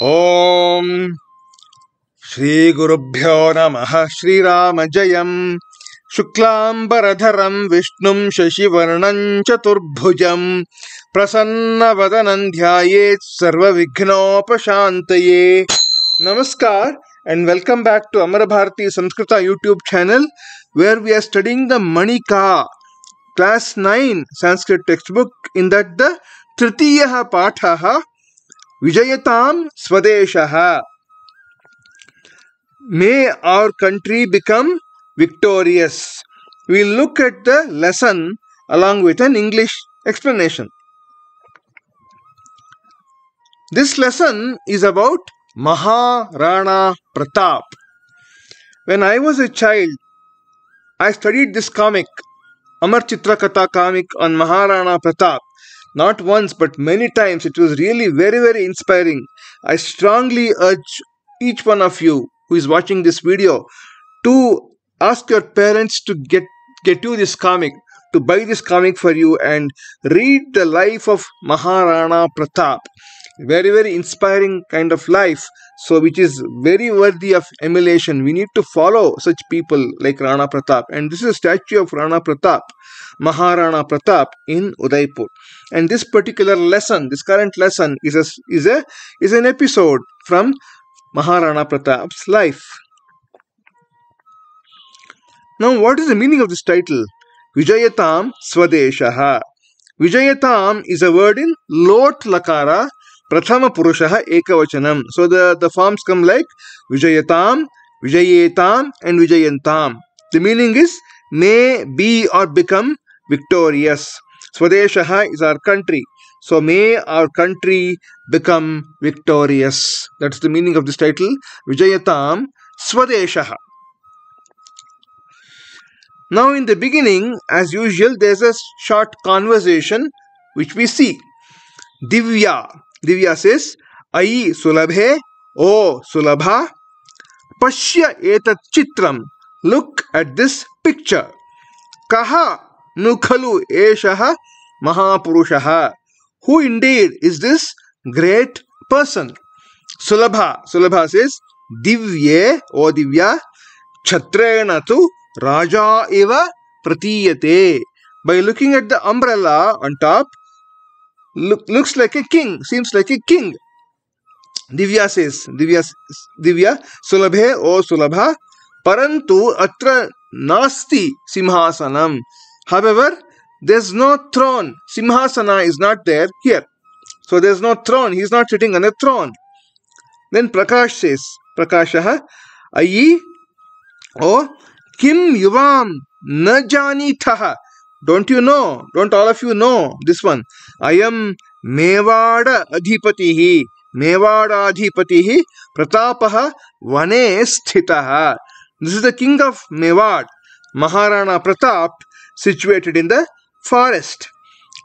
ओम श्री गुरुभ्यो नमः। श्रीराम जयम्। शुक्लांबरधरं विष्णुं शशिवर्णं चतुर्भुजं प्रसन्नवदनं ध्यायेत् सर्वविघ्नोपशान्तये। Namaskar and welcome back to Amar Bharati Samskrita YouTube channel, where we are studying the Manika class 9 Sanskrit textbook. In that the Tritiyaha Pathaha Vijayatam Swadeshaha. May our country become victorious. We will look at the lesson along with an English explanation. This lesson is about Maharana Pratap. When I was a child, I studied this comic, Amar Chitrakatha comic on Maharana Pratap. Not once but many times. It was really very inspiring. I strongly urge each one of you who is watching this video to ask your parents to get you this comic, to buy this comic for you and read the life of Maharana Pratap. Very inspiring kind of life, so which is very worthy of emulation. We need to follow such people like Rana Pratap, and this is a statue of Rana Pratap, Maharana Pratap in Udaipur. And this particular lesson, this current lesson, is an episode from Maharana Pratap's life. Now, what is the meaning of this title? Vijayatam Swadeshaha. Vijayatam is a word in Lot Lakara, Prathama Purushaha Ekavachanam. So the forms come like Vijayatam, Vijayetam and Vijayantam. The meaning is may be or become victorious. Swadeshaha is our country. So may our country become victorious. That's the meaning of this title. Vijayatam Swadeshaha. Now in the beginning, as usual, there's a short conversation which we see. Divya says, Ayi Sulabhe, O Sulabha, Pashya etat chitram. Look at this picture. Kaha nukhalu eshaha mahapurushaha. Who indeed is this great person? Sulabha says, Divye, O Divya, Chatrena tu Raja eva pratiyate. By looking at the umbrella on top, looks like a king, seems like a king. Divya says, Divya, Sulabhe, O Sulabha, Parantu atra nasti simhasanam. However, there's no throne. Simhasana is not there here. So there's no throne. He's not sitting on a throne. Then Prakash says, Prakashaha, Ayi, O Kim Yuvam na janitaha. Don't you know? Don't all of you know this one? I am Mewada Adhipatihi. Mewada Adhipatihi Pratapaha Vane Sthitaha. This is the king of Mewad, Maharana Pratap, situated in the forest.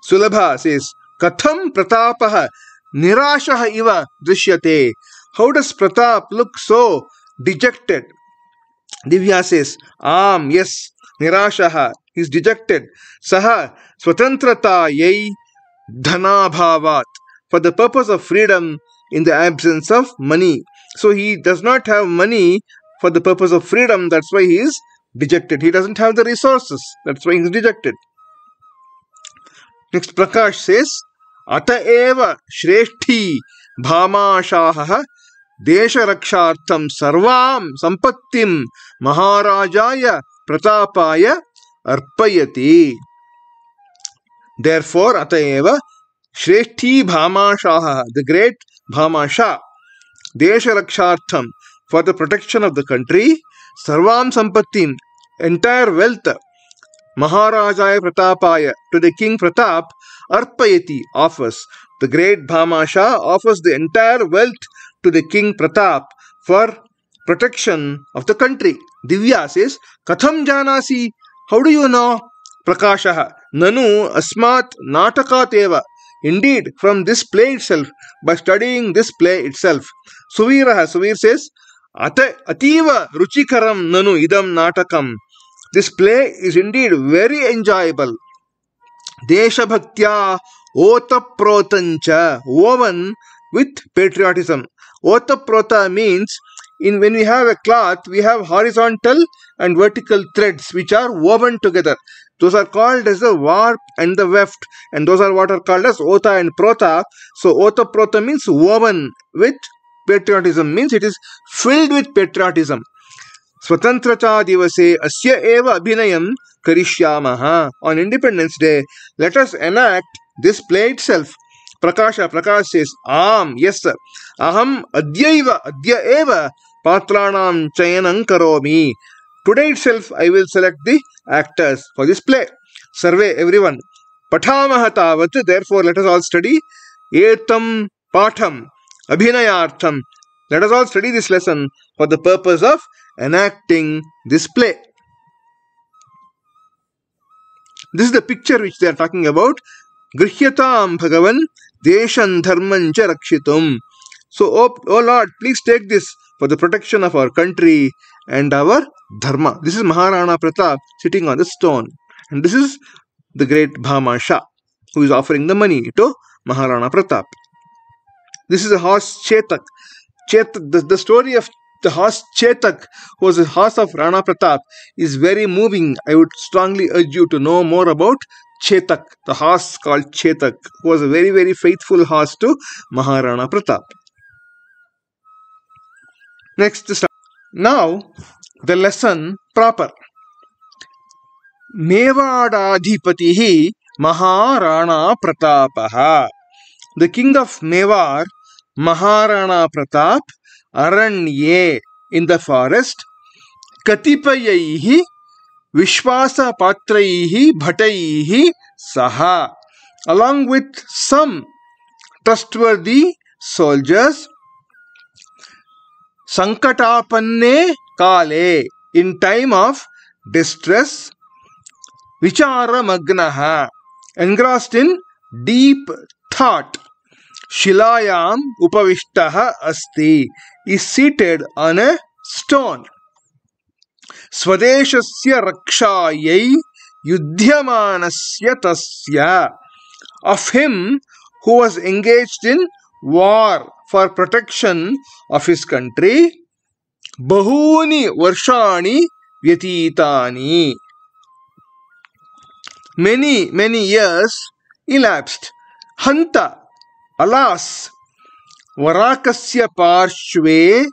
Sulabha says, Katham Pratapaha Nirashaha Iva Drishyate. How does Pratap look so dejected? Divya says, yes, Nirashaha, he is dejected. Saha Swatantrata Yai Dhanabhavat, for the purpose of freedom in the absence of money. So he does not have money for the purpose of freedom, that's why he is dejected. He doesn't have the resources, that's why he is dejected. Next, Prakash says, Ata eva Shreshthi Bhamashaha Desha Rakshartham Sarvam Sampattim Maharajaya Pratapaya Arpayati. Therefore, Ataeva Shreshthi Bhamashaha, the great Bhamasha, Desha Rakshartham, for the protection of the country, Sarvam Sampattim, entire wealth, Maharajaya Pratapaya, to the king Pratap, Arpayati, offers. The great Bhamasha offers the entire wealth to the king Pratap for protection of the country. Divya says, Katham janasi, how do you know? Prakashaha, Nanu asmat natakat eva. Indeed, from this play itself, by studying this play itself. Suvir says, Ativa ruchikaram nanu idam natakam. This play is indeed very enjoyable. Deshabhaktya otaprotancha, woven with patriotism. Otaprota means when we have a cloth, we have horizontal and vertical threads which are woven together. Those are called as the warp and the weft, and those are what are called as ota and prota. So otaprota means woven with patriotism, means it is filled with patriotism. Swatantrata divase asya eva abhinayam karishyamaha. On Independence Day, let us enact this play itself. Prakash says, yes sir. Aham adya eva patranam chayanam karomi. Today itself I will select the actors for this play. Sarve, everyone. Pathamah tavat, therefore let us all study. Etam patham abhinayartham. Let us all study this lesson for the purpose of enacting this play. This is the picture which they are talking about. Grihyatam bhagavan deshan dharman cha rakshitum. So, oh Lord, please take this for the protection of our country and our dharma. This is Maharana Pratap sitting on the stone. And this is the great Bhama Shah, who is offering the money to Maharana Pratap. This is a horse Chetak. The story of the horse Chetak, who was a horse of Rana Pratap, is very moving. I would strongly urge you to know more about Chetak, the horse called Chetak, who was a very, very faithful horse to Maharana Pratap. Next, now the lesson proper. Mevadadhipatihi Maharana Pratapaha. The king of Mewar, Maharana Pratap, Aranye, in the forest, Katipayaihi Vishwasa Patraihi Bhataihi Saha, along with some trustworthy soldiers, Sankatapanne Kale, in time of distress, Vichara Magnaha, engrossed in deep thought, Shilayam Upavishtaha Asti, is seated on a stone. Swadeshasya Rakshayai Yudhyamanasya Tasya, of him who was engaged in war for protection of his country, Bahuni Varshani Vyatitani. Many years elapsed. Hanta, alas, Varakasya Parshve,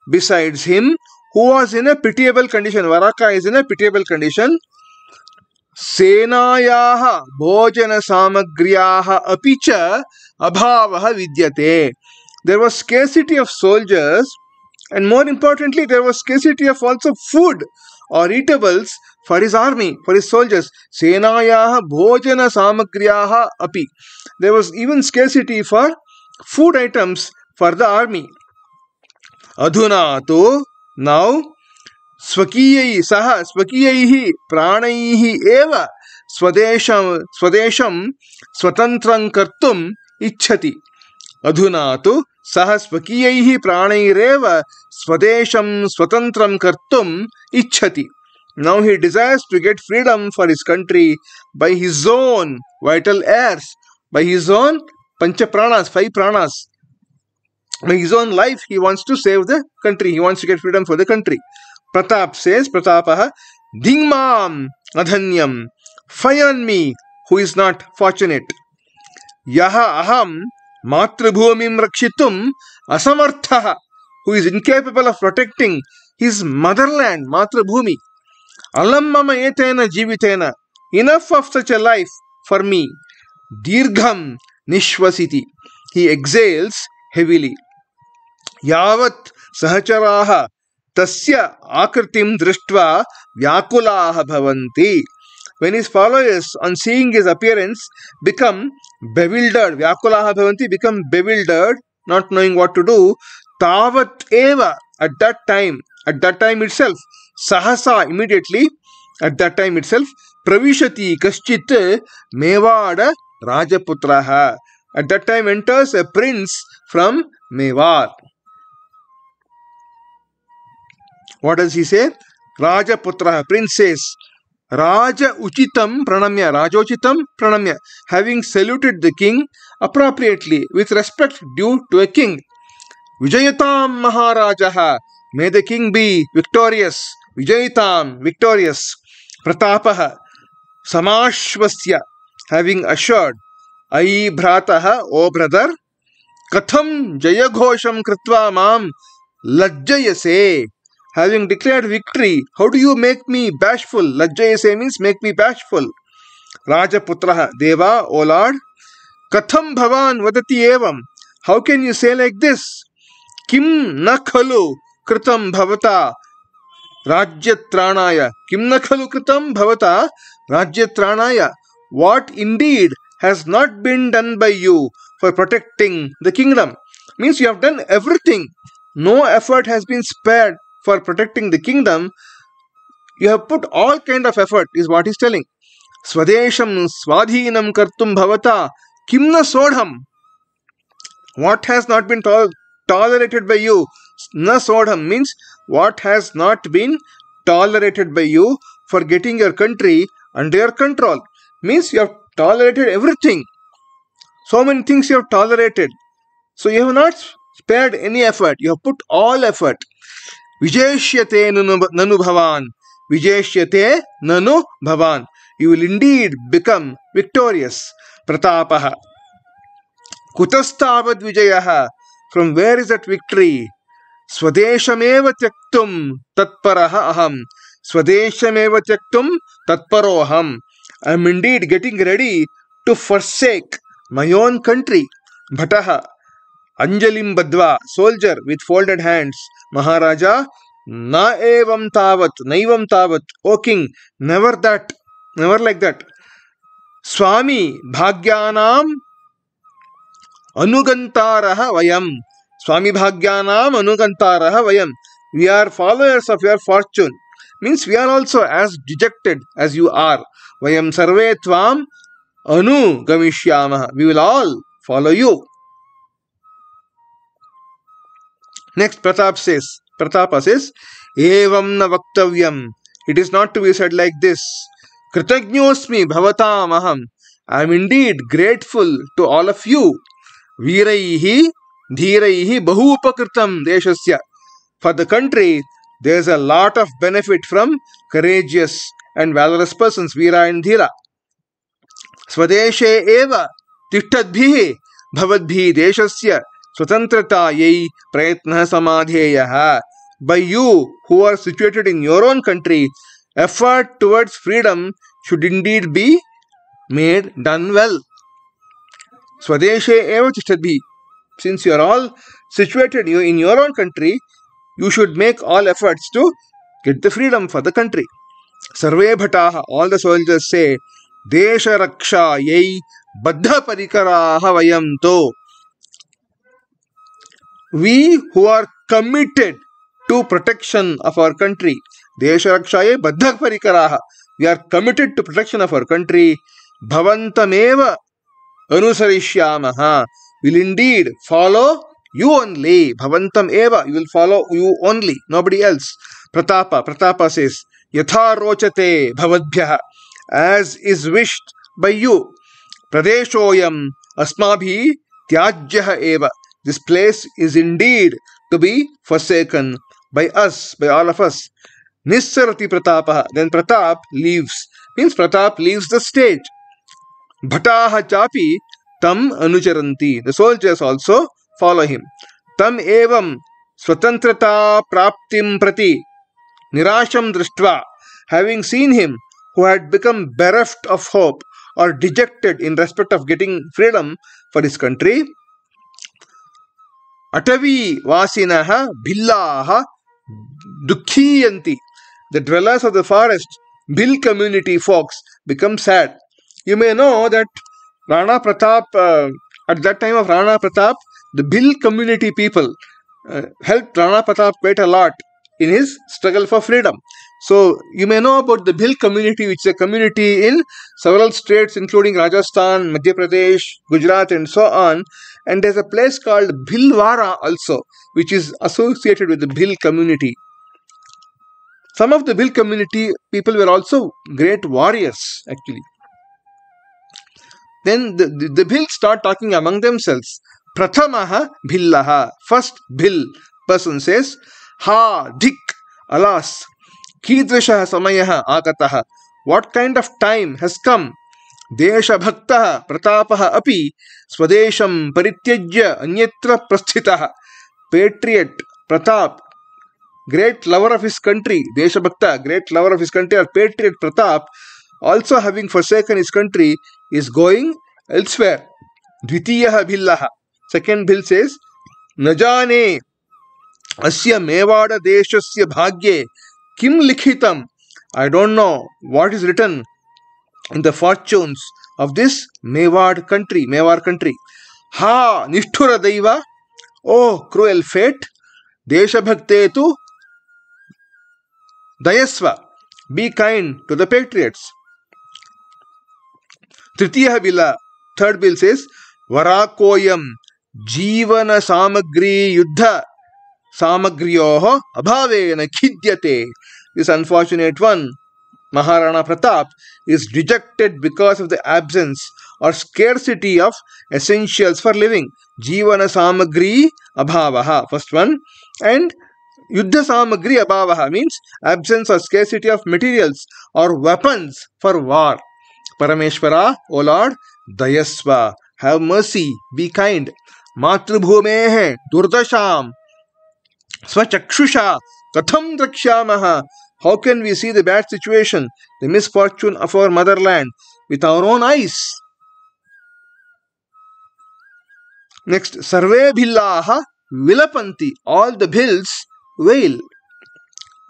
besides him, who was in a pitiable condition. Varaka is in a pitiable condition. Senayaha Bhojana Samagriyaha Apicha Abhavaha Vidyate. There was scarcity of soldiers, and more importantly, there was scarcity of also food or eatables for his army, for his soldiers. Senayaha Bhojana Samagriyaha Api. There was even scarcity for food items for the army. Adhunato, now, Swakiyai Saha Swakiyaihi Pranaihi Eva Swadesham Swatantram Kartum Ichhati. Adhunato Saha Swakiyaihi Pranaireva Swadesham Swatantram Kartum Ichhati. Now he desires to get freedom for his country by his own vital airs, by his own Panchapranas, 5 pranas. By his own life, he wants to save the country. He wants to get freedom for the country. Pratap says, Pratapaha, Dingmam Adhanyam, fire on me, who is not fortunate. Yaha aham matrabhumim rakshitum asamarthaha, who is incapable of protecting his motherland, Matrabhumi. Alam mama etena jivitena, enough of such a life for me. Dirgham nishvasiti, he exhales heavily. Yavat sahacharaha tasya akritim drishtva vyakulaha bhavanti. When his followers, on seeing his appearance, become bewildered, vyakulaha bhavanti, become bewildered, not knowing what to do, tavat eva, at that time itself, sahasa, immediately, at that time itself, pravishati kaschit mevada rajaputraha. At that time enters a prince from Mewar. What does he say? Rajaputraha, prince says, Raja Uchitam Pranamya, Rajochitam Pranamya, having saluted the king appropriately, with respect due to a king. Vijayatam Maharajaha. May the king be victorious. Vijayatam, victorious. Pratapaha. Samashvasya. Having assured. Ai Bhrataha, O brother. Katham Jayaghosham Kritva Mam Lajjayase. Having declared victory, how do you make me bashful? Lajjayase means make me bashful. Rajaputraha. Deva, O Lord. Katham Bhavan Vadati Evam. How can you say like this? Kim na khalu kritam bhavata rajyatranaya. Kim na khalu kritam bhavata rajyatranaya. What indeed has not been done by you for protecting the kingdom? Means you have done everything. No effort has been spared for protecting the kingdom. You have put all kind of effort, is what he is telling. Swadesham swadhinam kartum bhavata kim na sodham. What has not been tolerated by you? Na sodham means what has not been tolerated by you for getting your country under your control. Means you have tolerated everything. So many things you have tolerated. So you have not spared any effort. You have put all effort. Vijeshyate nanu bhavan. Vijeshyate nanu bhavan. You will indeed become victorious. Pratapaha. Kutastavad vijayaha. From where is that victory? Swadeshameva tyaktum tatparaha aham. Swadeshameva tyaktum tatparo aham. I am indeed getting ready to forsake my own country. Bhataha. Anjalim badva. Soldier with folded hands. Maharaja. Na evam tavat. Naivam tavat. O king, never that. Never like that. Swami bhagyanam Anugantaraha vayam. Swami Bhagyanam Anugantaraha vayam. We are followers of your fortune. Means we are also as dejected as you are. Vayam sarve tvam anugamishyaamaha. We will all follow you. Next Pratapa says, Evam na vaktavyam. It is not to be said like this. Kritagnyosmi bhavatam aham. I am indeed grateful to all of you. Viraihi dhiraihi bahupakritam deshasya. For the country, there is a lot of benefit from courageous and valorous persons, Veera and Dhira. Swadeshe eva tishtadbhihi bhavadbhi deshasya swatantrataयै prayatna samadheyaha. By you who are situated in your own country, effort towards freedom should indeed be done well. Swadeshe eva tishtadbhi. Since you are all situated in your own country, you should make all efforts to get the freedom for the country. Sarve bhataha, all the soldiers say, Desha raksha yai baddha parikaraha vayamto. We who are committed to protection of our country, Desha raksha yai baddha parikaraha. We are committed to protection of our country. Bhavantameva anusarishyamaha. Will indeed follow you only. Bhavantam eva. You will follow you only, nobody else. Pratapa says, Yatha rochate bhavadbhyaha. As is wished by you. Pradeshoyam asmabhi tyajyaha eva. This place is indeed to be forsaken by us, by all of us. Nissarati Pratapa. Then Pratap leaves. Means Pratap leaves the stage. Bhataha chapi tam anucharanti. The soldiers also follow him. Tam evam swatantrata praptim prati nirasham drishtva. Having seen him who had become bereft of hope or dejected in respect of getting freedom for his country, Atavi vasinaha bhillaha dukhiyanti. The dwellers of the forest, Bhil community folks, become sad. You may know that Rana Pratap, at that time of Rana Pratap, the Bhil community people helped Rana Pratap quite a lot in his struggle for freedom. So you may know about the Bhil community, which is a community in several states including Rajasthan, Madhya Pradesh, Gujarat and so on. And there's a place called Bhilwara also, which is associated with the Bhil community. Some of the Bhil community people were also great warriors actually. Then the Bhil start talking among themselves. Prathamaha bhillaha. First bhill person says, Ha, dik, alas. Kidrishaha samayaha agataha. What kind of time has come? Desha bhaktaha pratapaha api swadesham parityajya anyatra prasthitaha. Patriot, Pratap, great lover of his country, Deshabhakta, great lover of his country, or patriot Pratap, also having forsaken his country, is going elsewhere. Dvitiyaha bhillaha. Second bill says, Najane asya mevada deshasya bhagye kim likhitam. I don't know what is written in the fortunes of this Mewar country. Ha, nishthura daiva. Oh, cruel fate. Deshabhakte tu dayasva. Be kind to the patriots. Tritiya bila. Third bill says, Varakoyam jivana samagri yuddha samagriyoho abhavena khidyate. This unfortunate one, Maharana Pratap, is dejected because of the absence or scarcity of essentials for living. Jivana samagri abhavaha. First one. And Yuddha samagri abhavaha means absence or scarcity of materials or weapons for war. Parameshwara, O Lord, dayasva, have mercy, be kind. Matrubhumehe durdasham swachakshusha katham drakshamaha. How can we see the bad situation, the misfortune of our motherland with our own eyes? Next, sarve bhillaha vilapanti. All the bhills wail.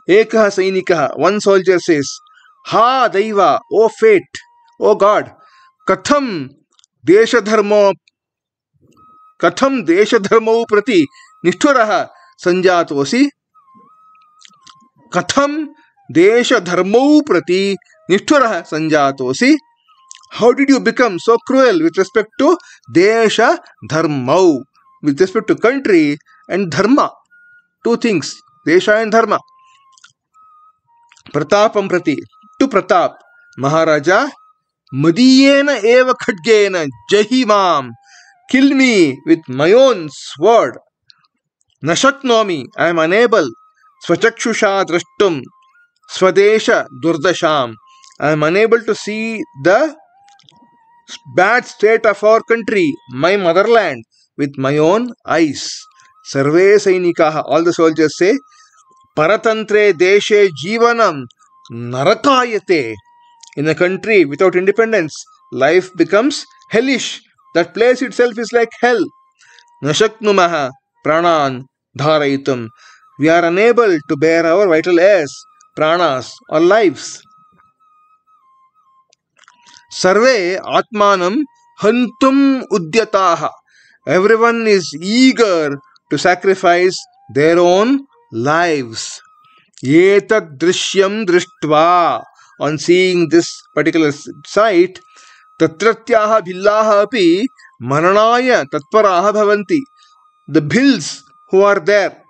Ekaha sainikaha. One soldier says, Ha daiva, O fate, O God, katham desha dharmo prati nishthuraha sanjatosi. Katham desha dharmo prati nishthuraha sanjatosi. How did you become so cruel with respect to desha dharmo, with respect to country and dharma? Two things, desha and dharma. Pratapam prati, to Pratap, Maharaja, madiyena eva khadgena jahimam. Kill me with my own sword. Nashaknomi, I am unable. Swachakshusha drashtum. Swadesha durdasham. I am unable to see the bad state of our country, my motherland, with my own eyes. Sarve sainikaha, all the soldiers say, Paratantre deshe jivanam narakayate. In a country without independence, life becomes hellish. That place itself is like hell. Nashaknumaha pranan dharaitum. We are unable to bear our vital airs, pranas or lives. Sarve atmanam hantum udyataha. Everyone is eager to sacrifice their own lives. Etad drishyam drishtva. On seeing this particular sight, tatratyaha bhillaha api maranaya tatparaha bhavanti. The bhills who are there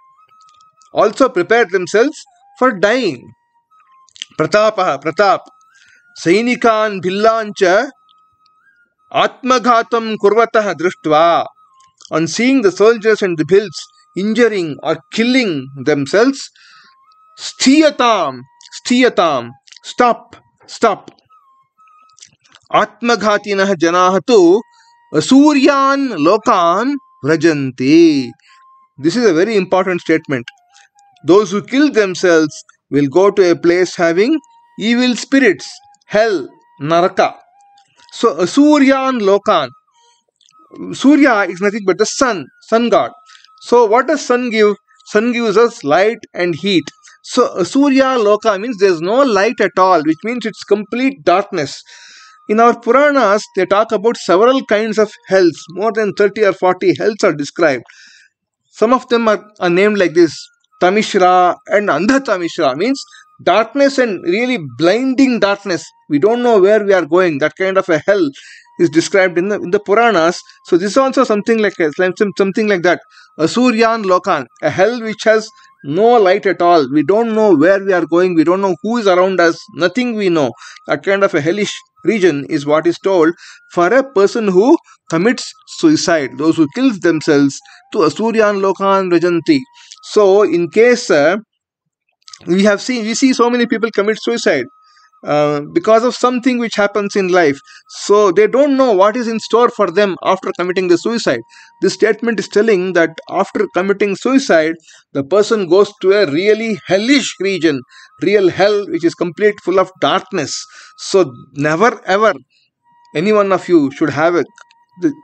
also prepare themselves for dying. Pratap, Sainikan bhillancha atmaghatam kurvatah drishtva. On seeing the soldiers and the bhills injuring or killing themselves, sthiyatam, stop. Atmaghatinah janah tu asuryan lokan vrajanti. This is a very important statement. Those who kill themselves will go to a place having evil spirits, hell, naraka. So asuryan lokan. Surya is nothing but the sun god. So what does sun give? Sun gives us light and heat. So Surya Loka means there is no light at all, which means it's complete darkness. In our Puranas, they talk about several kinds of hells. More than 30 or 40 hells are described. Some of them are named like this: Tamishra and Andha Tamishra, means darkness and really blinding darkness. We don't know where we are going. That kind of a hell is described in the Puranas. So this is also something like that. Asuryan Lokan, a hell which has no light at all. We don't know where we are going. We don't know who is around us. Nothing we know. That kind of a hellish region is what is told for a person who commits suicide, those who kills themselves, to asuryan lokan rajanti. So in case we see so many people commit suicide because of something which happens in life. So they don't know what is in store for them after committing the suicide. This statement is telling that after committing suicide, the person goes to a really hellish region, real hell, which is complete full of darkness. So never ever any one of you should have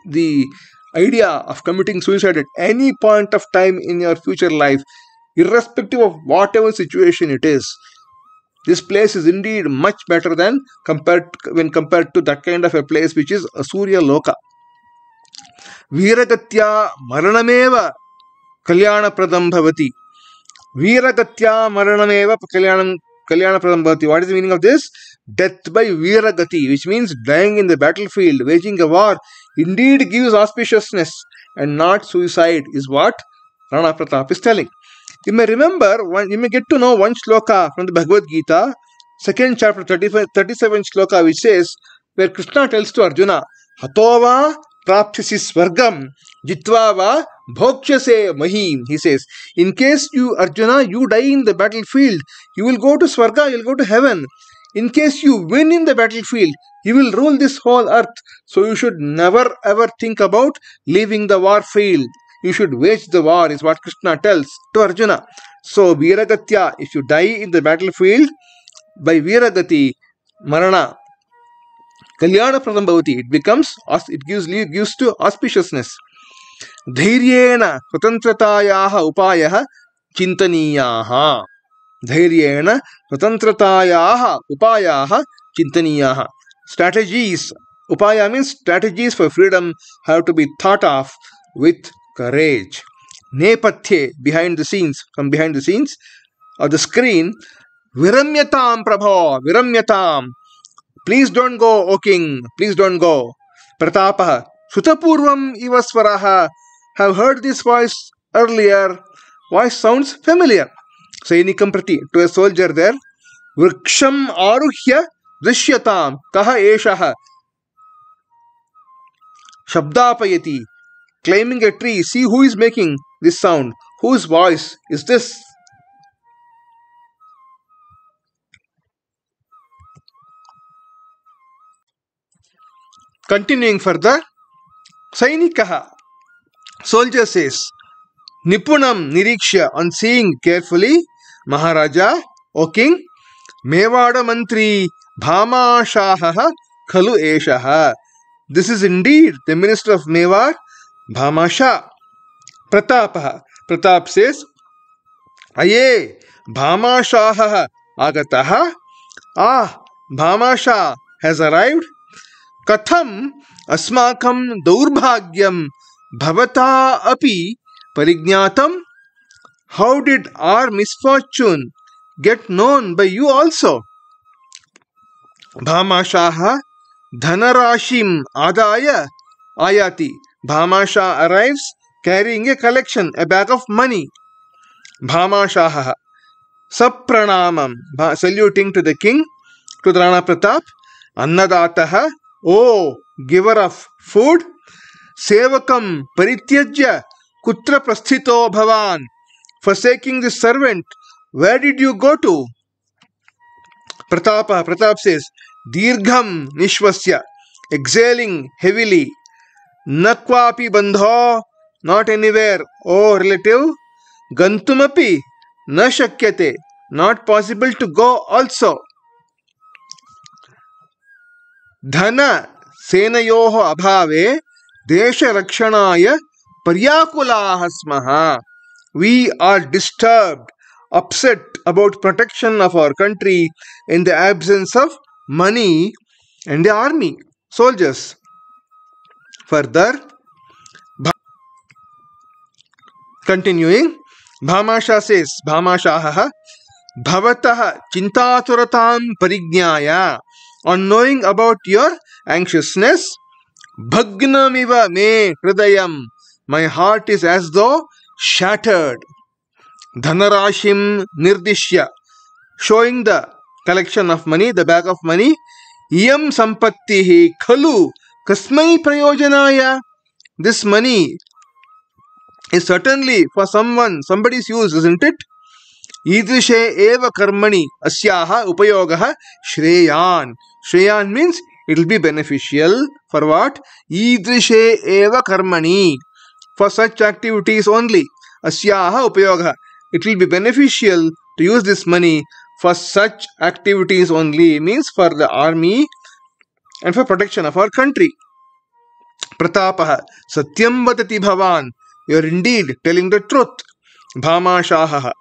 the idea of committing suicide at any point of time in your future life, irrespective of whatever situation it is. This place is indeed much better than when compared to that kind of a place which is Asurya Loka. Viragatya maranameva kalyana-pradam bhavati. Viragatya maranameva kalyana-pradam bhavati. What is the meaning of this? Death by viragati, which means dying in the battlefield, waging a war, indeed gives auspiciousness and not suicide, is what Rana Pratap is telling. You may remember, you may get to know one shloka from the Bhagavad Gita, 2nd chapter, 37th shloka, which says, where Krishna tells to Arjuna, Hatova praptyasi swargam jitva va bhokshase mahim. He says, in case you, Arjuna, you die in the battlefield, you will go to Swarga, you will go to heaven. In case you win in the battlefield, you will rule this whole earth. So you should never ever think about leaving the war field. You should wage the war, is what Krishna tells to Arjuna. So, Viragatya, if you die in the battlefield, by Viragati, Marana, Kalyana-pradam bhavati, it gives to auspiciousness. Dhairyena swatantratayaha upayaha chintaniyaha. Dhairyena swatantratayaha upayaha chintaniyaha. Strategies. Upaya means strategies for freedom have to be thought of with courage. Nepathe, from behind the scenes of the screen, Viramyatam Prabho, Viramyatam. Please don't go, O king, please don't go. Pratapaha, Sutapurvam Ivaswaraha. Have heard this voice earlier. Voice sounds familiar. Sainikam Prati, to a soldier there. Vriksham Aruhya Drishyatam, Kaha Eshaha. Shabdapayati. Climbing a tree, see who is making this sound. Whose voice is this? Continuing further, Sainikaha, soldier says, Nipunam Nirikshya, on seeing carefully, Maharaja, O king, Mevada Mantri Bhamashaha Khalu Eshaha. This is indeed the minister of Mewar, Bhamasha. Pratapaha. Pratap says, Aye, Bhamashaha agataha. Ah, Bhamasha has arrived. Katham asmakam daurbhagyam bhavata api parignatam. How did our misfortune get known by you also? Bhamashaha dhanarashim adaya ayati. Bhamasha arrives carrying a collection, a bag of money. Bhamashaha sapranamam, saluting to the king, to Rana Pratap. Annadataha, O giver of food. Sevakam parityajya kutra prasthito bhavan. Forsaking the servant, where did you go to? Pratap says, Dirgham nishvasya, exhaling heavily. Nakwapi bandho, not anywhere, O relative. Gantumapi, na shakyate, not possible to go also. Dhana senayoho abhave desha rakshanaya paryakulaha smaha. We are disturbed, upset about protection of our country in the absence of money and the army, soldiers. Further, continuing, Bhamasha says, Bhamashaha, Bhavataha Chintaturatam Parignyaya. On knowing about your anxiousness, Bhagnamiva me hridayam. My heart is as though shattered. Dhanarashim nirdishya. Showing the collection of money, the bag of money. Iyam sampattihi khalu Kasmai prayojanaaya. This money is certainly for somebody's use, isn't it? Idrishe eva karmani asyaha upayogah shreyan. Shreyan means it will be beneficial for what? Idrishe eva karmani. For such activities only. Asyaha upayogah. It will be beneficial to use this money for such activities only. Means for the army and for protection of our country. Pratapah. Satyam vatati bhavan. You are indeed telling the truth. Bhamashaha.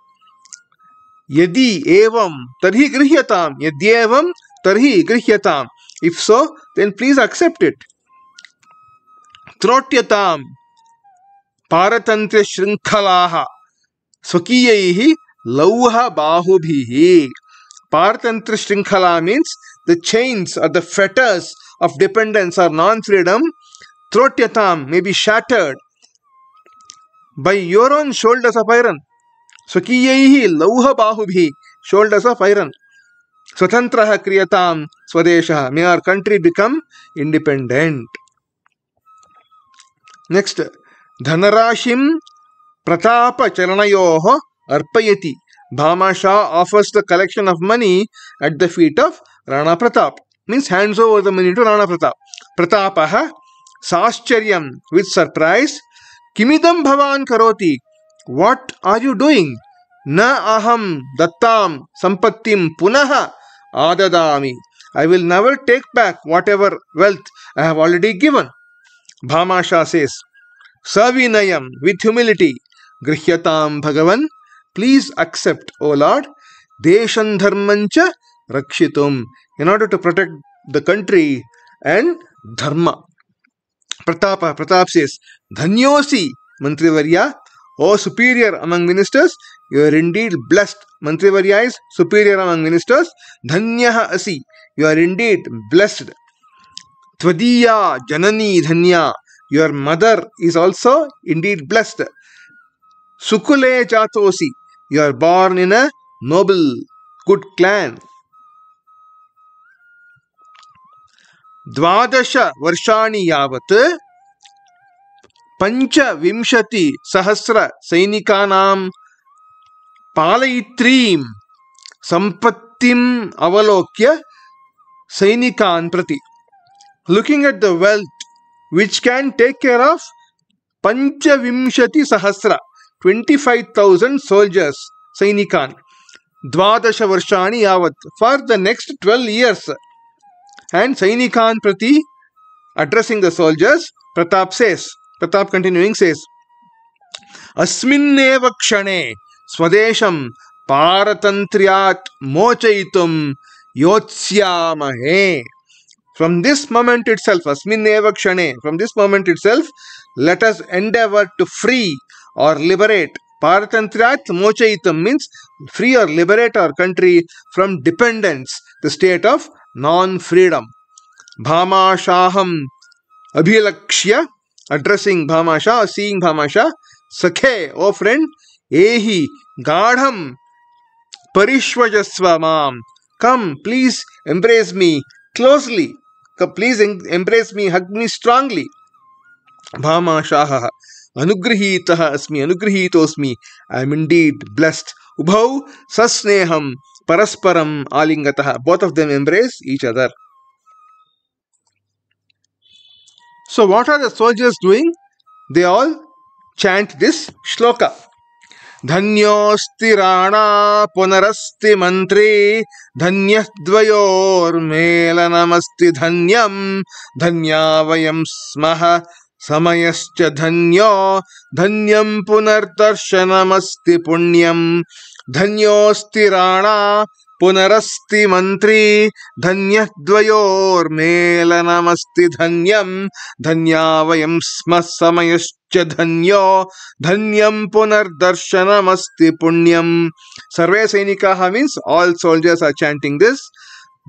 Yadi evam tarhi grihyatam. Yadyevam tarhi grihyatam. If so, then please accept it. Trotyatam. Paratantra shrinkhalaha. Swakiyaihi lauha bahubhihi. Paratantra shrinkhala means the chains or the fetters of dependence or non-freedom. Trotyatam may be shattered by your own shoulders of iron. Swakiyaihi lauha bahubhi, shoulders of iron. Swatantraha kriyatam swadeshaha. May our country become independent. Next, Dhanarashim Pratapa Charanayoho Arpayati. Bhamasha offers the collection of money at the feet of Rana Pratap. Means hands over the money to Rana Pratap. Pratapaha Sascharyan, with surprise. Kimidam bhavan karoti. What are you doing? Na aham dattam sampattim punaha adadami. I will never take back whatever wealth I have already given. Bhamasha says, Savinayam, with humility. Grihyatam bhagavan. Please accept, O Lord. Deshan dharmancha rakshitum. In order to protect the country and dharma. Pratap says, Dhanyosi, Mantrivarya, O superior among ministers, you are indeed blessed. Mantrivarya is superior among ministers. Dhanyaha asi, you are indeed blessed. Tvadiya janani dhanya, your mother is also indeed blessed. Sukule jatosi, you are born in a noble, good clan. Dvadasha varshani yavat Pancha Vimshati Sahasra Sainikanam Palayitrim Sampattim Avalokya Sainikan Prati. Looking at the wealth which can take care of Pancha Vimshati Sahasra, 25,000 soldiers, Sainikan. Dvadasha Varshani Yavat, for the next 12 years. And Sainikan Prati, addressing the soldiers, Pratap continuing says, Asminneva kshane swadesham paratantriyat mochaitum yotsyamahe. From this moment itself, Asminneva kshane, from this moment itself, let us endeavor to free or liberate. Paratantriyat mochaitum means free or liberate our country from dependence, the state of non-freedom. Bhamashaham abhilakshya, addressing Bhamasha, seeing Bhamasha, Sakhe, O friend, Ehi Gadham Parishvajasva Mam. Come, please embrace me closely. Please embrace me, hug me strongly. Bhamashaha Anugrihitaha asmi, Anugrihitosmi. I am indeed blessed. Ubhau Sasneham Parasparam Alingataha. Both of them embrace each other. So what are the soldiers doing? They all chant this shloka. Dhanyosti rana punarasti mantri dhanyah dvayor melanamasti dhanyam dhanyavayam smaha samayascha dhanyo dhanyam punardarshanamasti punyam dhanyosti rana punarasti mantri dhanyah dvayor melanamasti dhanyam dhanyavayam sma samayascha dhanyo dhanyam punardarshanamasti punyam. Sarve Sainikaha means all soldiers are chanting this.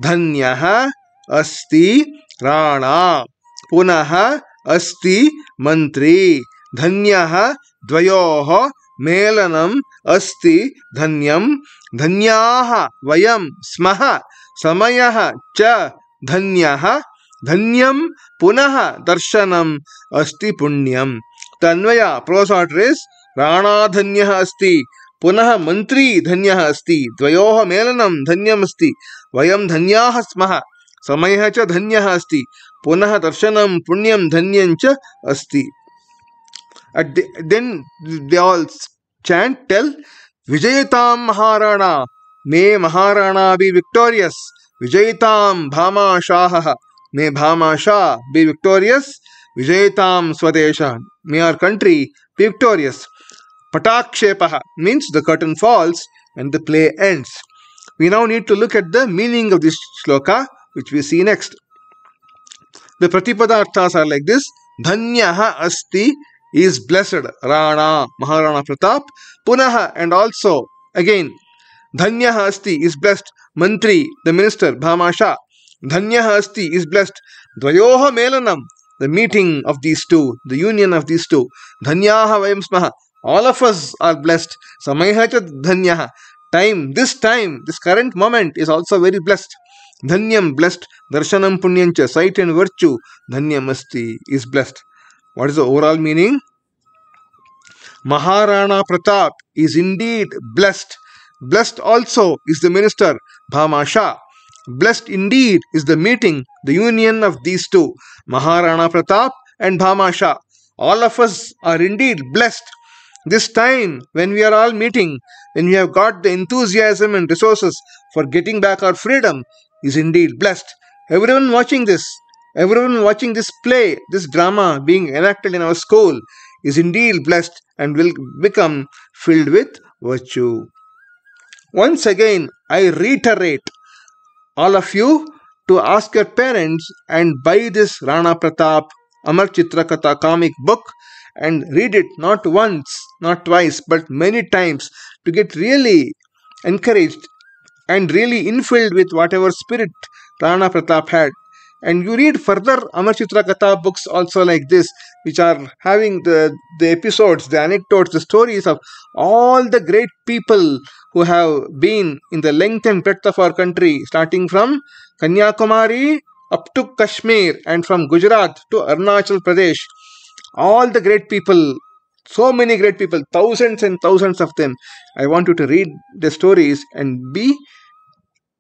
Dhanyaha asti rana punaha asti mantri dhanyaha dvayoho melanam asti dhanyam dhanyaha vayam smaha samayaha cha dhanyaha Dhanyam punaha darshanam asti punyam. The Anvaya prose order is Rana Dhanyah asti. Punaha Mantri Dhanyah asti. Dvayoha Melanam Dhanyam asti. Vayam Dhanyah smaha. Samayah cha Dhanyah asti. Punaha darshanam punyam dhanyam cha asti. Then they all chant, tell Vijayatam Maharana. May Maharana be victorious. Vijayatam Bhama Shaha. May Bhama Shah be victorious. Vijayatam Swadesha. May our country be victorious. Patakshepaha means the curtain falls and the play ends. We now need to look at the meaning of this shloka, which we see next. The Pratipada arthas are like this. Dhanyaha asti is blessed. Rana, Maharana Pratap. Punaha, and also again. Dhanyaha asti is blessed. Mantri, the minister, Bhama Shah. Dhanyaha asti is blessed. Dvayoha Melanam, the meeting of these two, the union of these two. Dhanyaha vayam smaha. All of us are blessed. Samayha cha dhanyaha. This current moment is also very blessed. Dhanyam, blessed. Darshanam punyancha, sight and virtue. Dhanyam asti is blessed. What is the overall meaning? Maharana Pratap is indeed blessed. Blessed also is the minister, Bhama Shah. Blessed indeed is the meeting, the union of these two, Maharana Pratap and Bhama Shah. All of us are indeed blessed. This time when we are all meeting, when we have got the enthusiasm and resources for getting back our freedom, is indeed blessed. Everyone watching this play, this drama being enacted in our school, is indeed blessed and will become filled with virtue. Once again, I reiterate all of you to ask your parents and buy this Rana Pratap Amar Chitrakatha comic book and read it not once, not twice, but many times to get really encouraged and really infilled with whatever spirit Rana Pratap had. And you read further Amar Chitrakatha books also like this, which are having the episodes, the anecdotes, the stories of all the great people who have been in the length and breadth of our country, starting from Kanyakumari up to Kashmir and from Gujarat to Arunachal Pradesh. All the great people, so many great people, thousands and thousands of them. I want you to read the stories and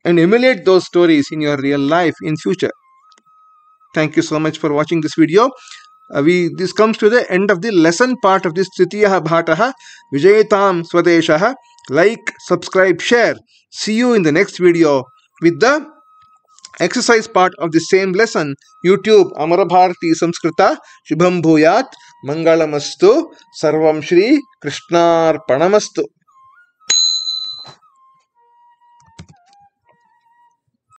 emulate those stories in your real life in future. Thank you so much for watching this video. This comes to the end of the lesson part of this Tritiyaha Bhataha Vijayatam Swadeshaha. Like, subscribe, share. See you in the next video with the exercise part of the same lesson. YouTube Amarabharati Samskrita Shubham Bhuyat Mangalamastu Sarvam Shri Krishnarpanamastu.